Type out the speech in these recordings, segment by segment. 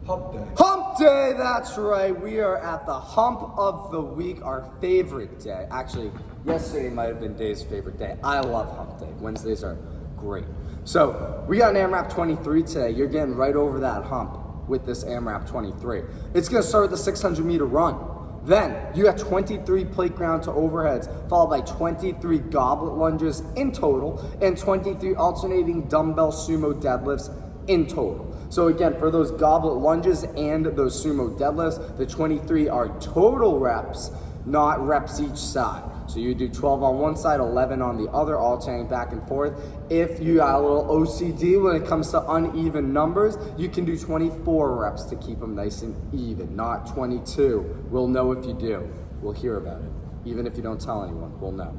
Hump day. Hump day, that's right. We are at the hump of the week, our favorite day. Actually, yesterday might have been Dave's favorite day. I love hump day. Wednesdays are great. So, we got an AMRAP 23 today. You're getting right over that hump with this AMRAP 23. It's gonna start with the 600 meter run. Then, you got 23 plate ground to overheads, followed by 23 goblet lunges in total, and 23 alternating dumbbell sumo deadlifts in total. So again, for those goblet lunges and those sumo deadlifts, the 23 are total reps, not reps each side. So you do 12 on one side, 11 on the other, alternating back and forth. If you got a little OCD when it comes to uneven numbers, you can do 24 reps to keep them nice and even, not 22. We'll know if you do. We'll hear about it. Even if you don't tell anyone, we'll know.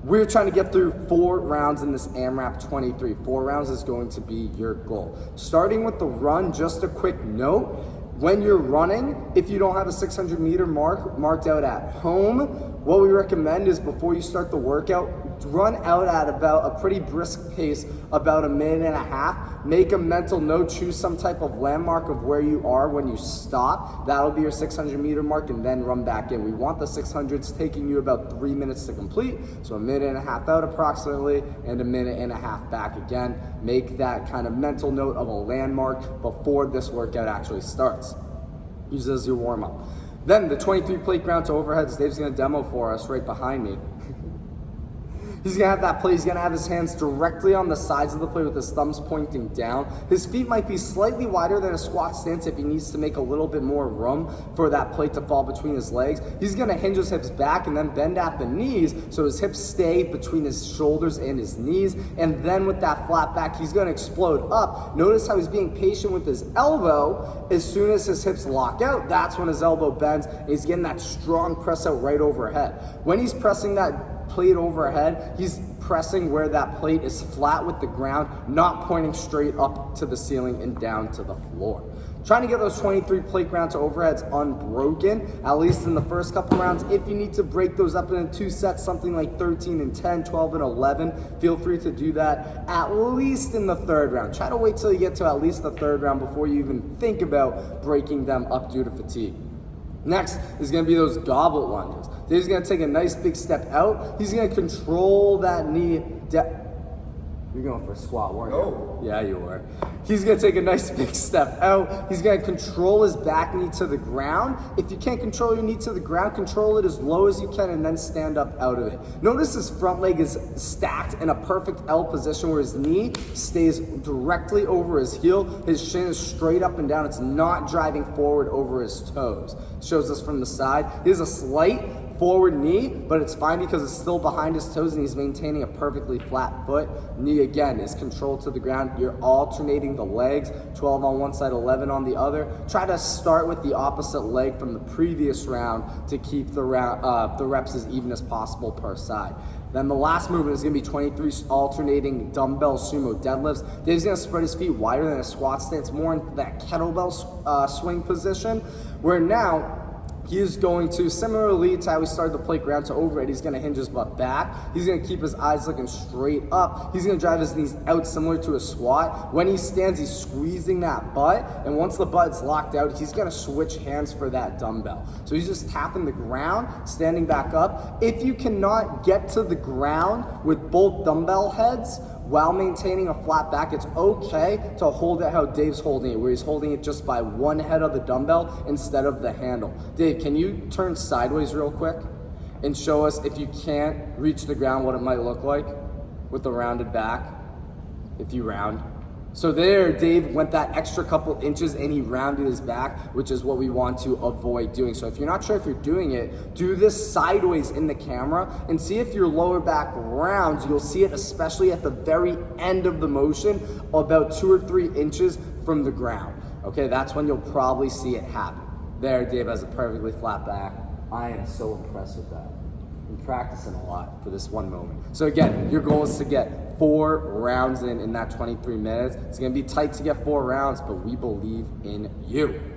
We're trying to get through 4 rounds in this AMRAP 23. 4 rounds is going to be your goal. Starting with the run, just a quick note. When you're running, if you don't have a 600 meter mark marked out at home, what we recommend is before you start the workout, run out at about a pretty brisk pace, about a minute and a half. Make a mental note, choose some type of landmark of where you are when you stop. That'll be your 600 meter mark, and then run back in. We want the 600s taking you about 3 minutes to complete. So a minute and a half out approximately, and a minute and a half back again. Make that kind of mental note of a landmark before this workout actually starts. Use it as your warm up. Then the 23 plate ground to overheads, Dave's gonna demo for us right behind me. He's gonna have that plate, he's gonna have his hands directly on the sides of the plate with his thumbs pointing down. His feet might be slightly wider than a squat stance if he needs to make a little bit more room for that plate to fall between his legs. He's gonna hinge his hips back and then bend at the knees so his hips stay between his shoulders and his knees. And then with that flat back, he's gonna explode up. Notice how he's being patient with his elbow. As soon as his hips lock out, that's when his elbow bends, and he's getting that strong press out right overhead. When he's pressing that plate overhead, he's pressing where that plate is flat with the ground, not pointing straight up to the ceiling and down to the floor. Trying to get those 23 plate ground to overheads unbroken, at least in the first couple rounds. If you need to break those up into 2 sets, something like 13 and 10, 12 and 11, feel free to do that at least in the 3rd round. Try to wait till you get to at least the 3rd round before you even think about breaking them up due to fatigue. Next is gonna be those goblet lunges. Dave's gonna take a nice big step out. He's gonna control that knee. You're going for a squat, weren't you? No. Yeah, you were. He's gonna take a nice big step out. He's gonna control his back knee to the ground. If you can't control your knee to the ground, control it as low as you can and then stand up out of it. Notice his front leg is stacked in a perfect L position where his knee stays directly over his heel. His shin is straight up and down. It's not driving forward over his toes. Shows us from the side. He has a slight forward knee, but it's fine because it's still behind his toes and he's maintaining a perfectly flat foot. Knee again is controlled to the ground. You're alternating the legs, 12 on one side, 11 on the other. Try to start with the opposite leg from the previous round to keep the reps as even as possible per side. Then the last movement is gonna be 23 alternating dumbbell sumo deadlifts. Dave's gonna spread his feet wider than a squat stance, more in that kettlebell swing position, where now he is going to, similarly to how we started the plate ground to overhead, he's gonna hinge his butt back. He's gonna keep his eyes looking straight up. He's gonna drive his knees out similar to a squat. When he stands, he's squeezing that butt. And once the butt's locked out, he's gonna switch hands for that dumbbell. So he's just tapping the ground, standing back up. If you cannot get to the ground with both dumbbell heads, while maintaining a flat back, it's okay to hold it how Dave's holding it, where he's holding it just by one head of the dumbbell instead of the handle. Dave, can you turn sideways real quick and show us, if you can't reach the ground, what it might look like with the rounded back, if you round? So there, Dave went that extra couple inches and he rounded his back, which is what we want to avoid doing. So if you're not sure if you're doing it, do this sideways in the camera and see if your lower back rounds. You'll see it especially at the very end of the motion, about 2 or 3 inches from the ground. Okay, that's when you'll probably see it happen. There, Dave has a perfectly flat back. I am so impressed with that. I'm practicing a lot for this one moment. So again, your goal is to get 4 rounds in that 23 minutes. It's gonna be tight to get 4 rounds, but we believe in you.